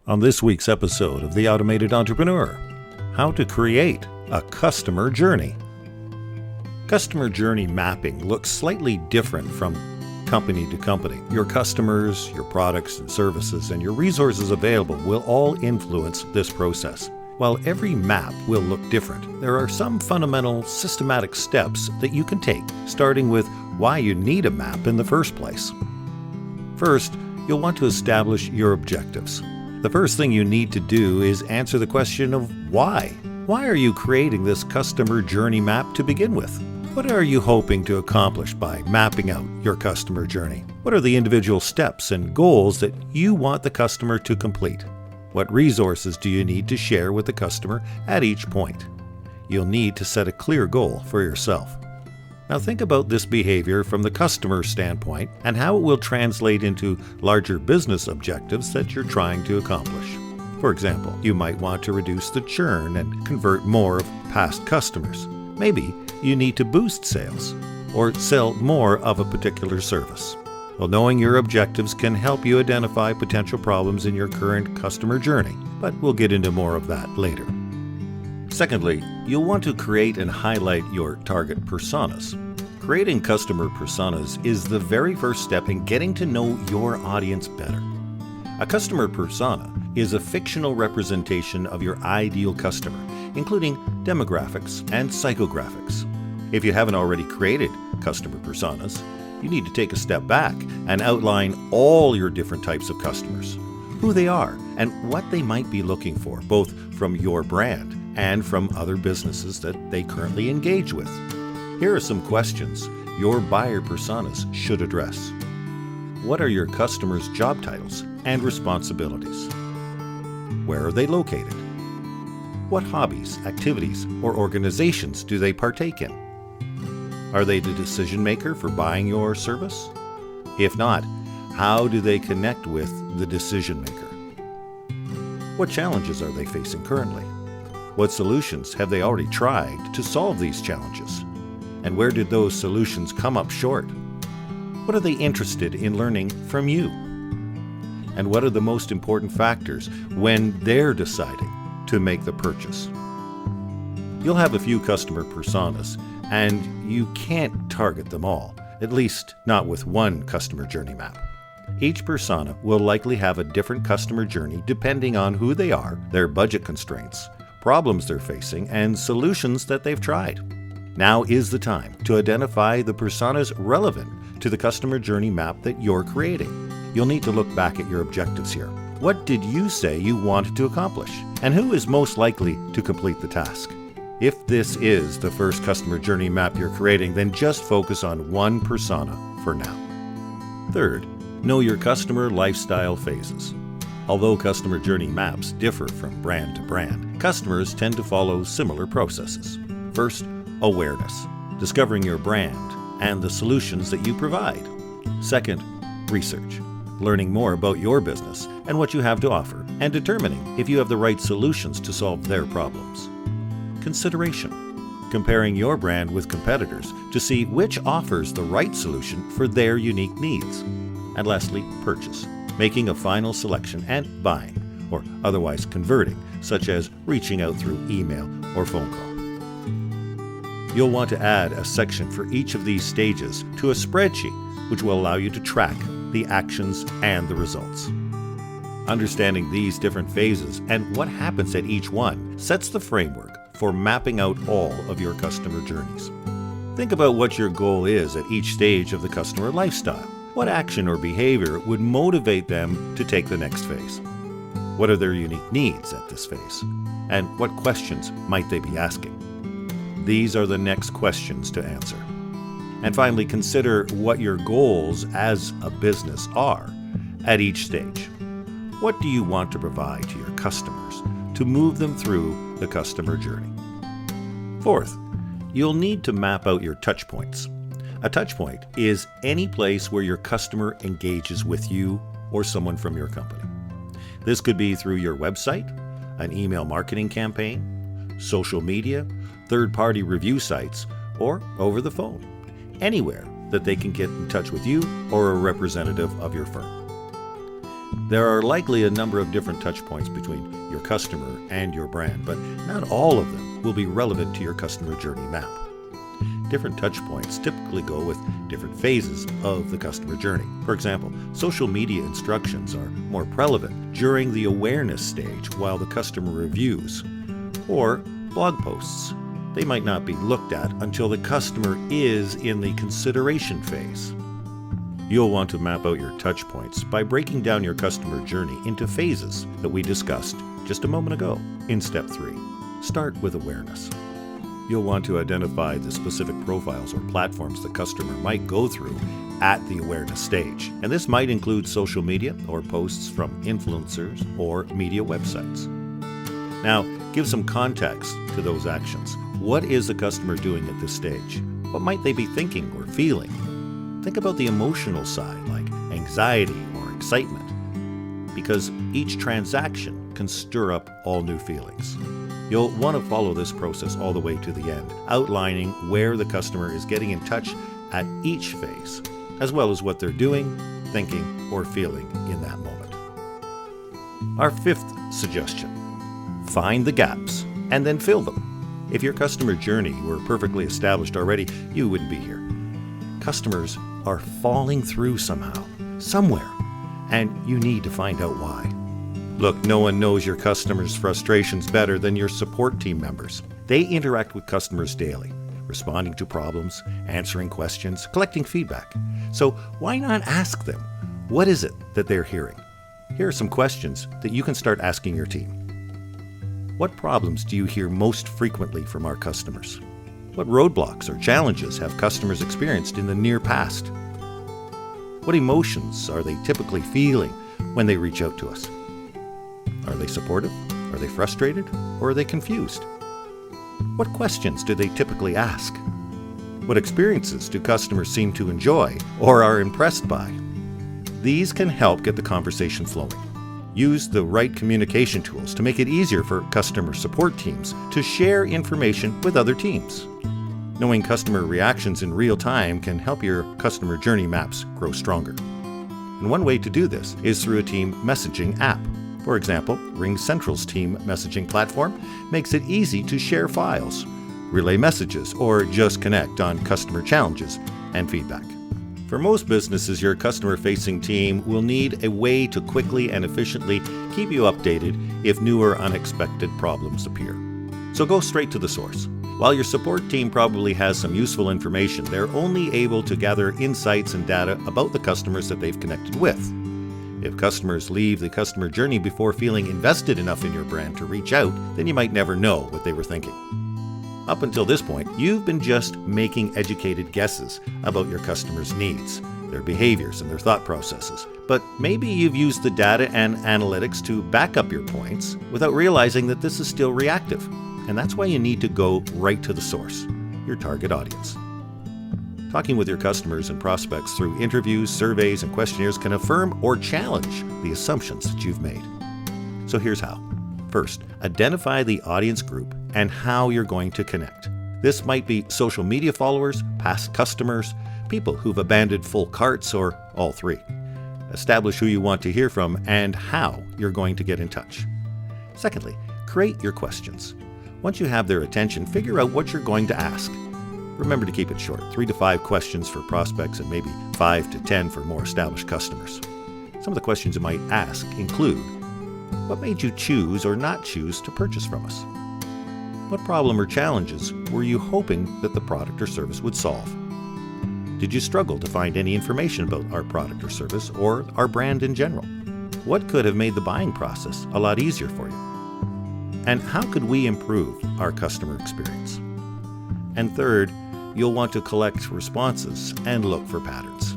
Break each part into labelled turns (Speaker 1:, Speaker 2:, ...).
Speaker 1: On this week's episode of The Automated Entrepreneur, how to create a customer journey. Customer journey mapping looks slightly different from company to company. Your customers, your products and services, and your resources available will all influence this process. While every map will look different, there are some fundamental systematic steps that you can take, starting with why you need a map in the first place. First, you'll want to establish your objectives. The first thing you need to do is answer the question of why. Why are you creating this customer journey map to begin with? What are you hoping to accomplish by mapping out your customer journey? What are the individual steps and goals that you want the customer to complete? What resources do you need to share with the customer at each point? You'll need to set a clear goal for yourself. Now think about this behavior from the customer standpoint and how it will translate into larger business objectives that you're trying to accomplish. For example, you might want to reduce the churn and convert more of past customers. Maybe you need to boost sales or sell more of a particular service. Well, knowing your objectives can help you identify potential problems in your current customer journey, but we'll get into more of that later. Secondly, you'll want to create and highlight your target personas. Creating customer personas is the very first step in getting to know your audience better. A customer persona is a fictional representation of your ideal customer, including demographics and psychographics. If you haven't already created customer personas, you need to take a step back and outline all your different types of customers, who they are, and what they might be looking for, both from your brand and from other businesses that they currently engage with. Here are some questions your buyer personas should address. What are your customers' job titles and responsibilities? Where are they located? What hobbies, activities, or organizations do they partake in? Are they the decision maker for buying your service? If not, how do they connect with the decision maker? What challenges are they facing currently? What solutions have they already tried to solve these challenges? And where did those solutions come up short? What are they interested in learning from you? And what are the most important factors when they're deciding to make the purchase? You'll have a few customer personas, and you can't target them all, at least not with one customer journey map. Each persona will likely have a different customer journey depending on who they are, their budget constraints, problems they're facing, and solutions that they've tried. Now is the time to identify the personas relevant to the customer journey map that you're creating. You'll need to look back at your objectives here. What did you say you wanted to accomplish? And who is most likely to complete the task? If this is the first customer journey map you're creating, then just focus on one persona for now. Third, know your customer lifestyle phases. Although customer journey maps differ from brand to brand, customers tend to follow similar processes. First, awareness, discovering your brand and the solutions that you provide. Second, research, learning more about your business and what you have to offer, and determining if you have the right solutions to solve their problems. Consideration, comparing your brand with competitors to see which offers the right solution for their unique needs. And lastly, purchase, making a final selection and buying, or otherwise converting, such as reaching out through email or phone call. You'll want to add a section for each of these stages to a spreadsheet, which will allow you to track the actions and the results. Understanding these different phases and what happens at each one sets the framework for mapping out all of your customer journeys. Think about what your goal is at each stage of the customer lifestyle. What action or behavior would motivate them to take the next phase? What are their unique needs at this phase? And what questions might they be asking? These are the next questions to answer. And finally, consider what your goals as a business are at each stage. What do you want to provide to your customers to move them through the customer journey? Fourth, you'll need to map out your touch points. A touch point is any place where your customer engages with you or someone from your company. This could be through your website, an email marketing campaign, social media, third-party review sites, or over the phone. Anywhere that they can get in touch with you or a representative of your firm. There are likely a number of different touch points between your customer and your brand, but not all of them will be relevant to your customer journey map. Different touch points typically go with different phases of the customer journey. For example, social media instructions are more relevant during the awareness stage while the customer reviews, or blog posts. They might not be looked at until the customer is in the consideration phase. You'll want to map out your touch points by breaking down your customer journey into phases that we discussed just a moment ago in step 3. Start with awareness. You'll want to identify the specific profiles or platforms the customer might go through at the awareness stage. And this might include social media or posts from influencers or media websites. Now, give some context to those actions. What is the customer doing at this stage? What might they be thinking or feeling? Think about the emotional side, like anxiety or excitement, because each transaction can stir up all new feelings. You'll want to follow this process all the way to the end, outlining where the customer is getting in touch at each phase, as well as what they're doing, thinking, or feeling in that moment. Our 5th suggestion: find the gaps and then fill them. If your customer journey were perfectly established already, you wouldn't be here. Customers are falling through somehow, somewhere, and you need to find out why. Look, no one knows your customers' frustrations better than your support team members. They interact with customers daily, responding to problems, answering questions, collecting feedback. So why not ask them, what is it that they're hearing? Here are some questions that you can start asking your team. What problems do you hear most frequently from our customers? What roadblocks or challenges have customers experienced in the near past? What emotions are they typically feeling when they reach out to us? Are they supportive? Are they frustrated? Or are they confused? What questions do they typically ask? What experiences do customers seem to enjoy or are impressed by? These can help get the conversation flowing. Use the right communication tools to make it easier for customer support teams to share information with other teams. Knowing customer reactions in real time can help your customer journey maps grow stronger. And one way to do this is through a team messaging app. For example, RingCentral's team messaging platform makes it easy to share files, relay messages, or just connect on customer challenges and feedback. For most businesses, your customer-facing team will need a way to quickly and efficiently keep you updated if new or unexpected problems appear. So go straight to the source. While your support team probably has some useful information, they're only able to gather insights and data about the customers that they've connected with. If customers leave the customer journey before feeling invested enough in your brand to reach out, then you might never know what they were thinking. Up until this point, you've been just making educated guesses about your customers' needs, their behaviors, and their thought processes. But maybe you've used the data and analytics to back up your points without realizing that this is still reactive. And that's why you need to go right to the source, your target audience. Talking with your customers and prospects through interviews, surveys, and questionnaires can affirm or challenge the assumptions that you've made. So here's how. First, identify the audience group and how you're going to connect. This might be social media followers, past customers, people who've abandoned full carts, or all three. Establish who you want to hear from and how you're going to get in touch. Secondly, create your questions. Once you have their attention, figure out what you're going to ask. Remember to keep it short, 3 to 5 questions for prospects and maybe 5 to 10 for more established customers. Some of the questions you might ask include, what made you choose or not choose to purchase from us? What problem or challenges were you hoping that the product or service would solve? Did you struggle to find any information about our product or service or our brand in general? What could have made the buying process a lot easier for you? And how could we improve our customer experience? And third, you'll want to collect responses and look for patterns.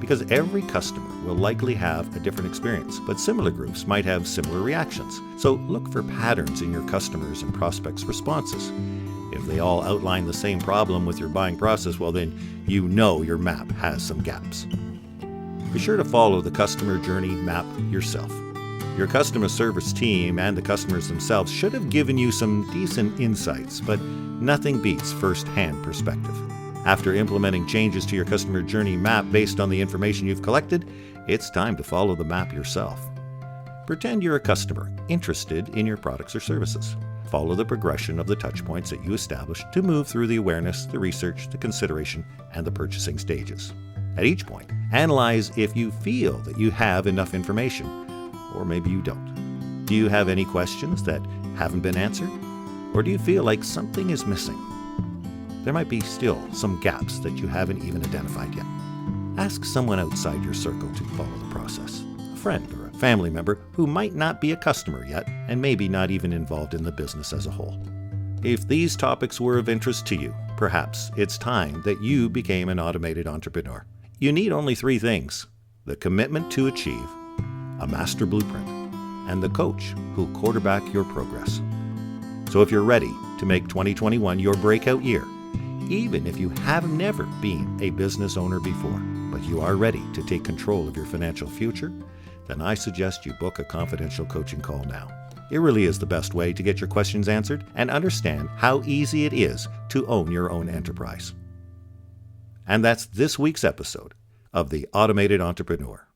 Speaker 1: Because every customer will likely have a different experience, but similar groups might have similar reactions. So look for patterns in your customers' and prospects' responses. If they all outline the same problem with your buying process, well then you know your map has some gaps. Be sure to follow the customer journey map yourself. Your customer service team and the customers themselves should have given you some decent insights, but nothing beats first-hand perspective. After implementing changes to your customer journey map based on the information you've collected, it's time to follow the map yourself. Pretend you're a customer interested in your products or services. Follow the progression of the touch points that you establish to move through the awareness, the research, the consideration, and the purchasing stages. At each point, analyze if you feel that you have enough information, or maybe you don't. Do you have any questions that haven't been answered? Or do you feel like something is missing? There might be still some gaps that you haven't even identified yet. Ask someone outside your circle to follow the process. A friend or a family member who might not be a customer yet and maybe not even involved in the business as a whole. If these topics were of interest to you, perhaps it's time that you became an automated entrepreneur. You need only 3 things: the commitment to achieve, a master blueprint, and the coach who'll quarterback your progress. So if you're ready to make 2021 your breakout year, even if you have never been a business owner before, but you are ready to take control of your financial future, then I suggest you book a confidential coaching call now. It really is the best way to get your questions answered and understand how easy it is to own your own enterprise. And that's this week's episode of The Automated Entrepreneur.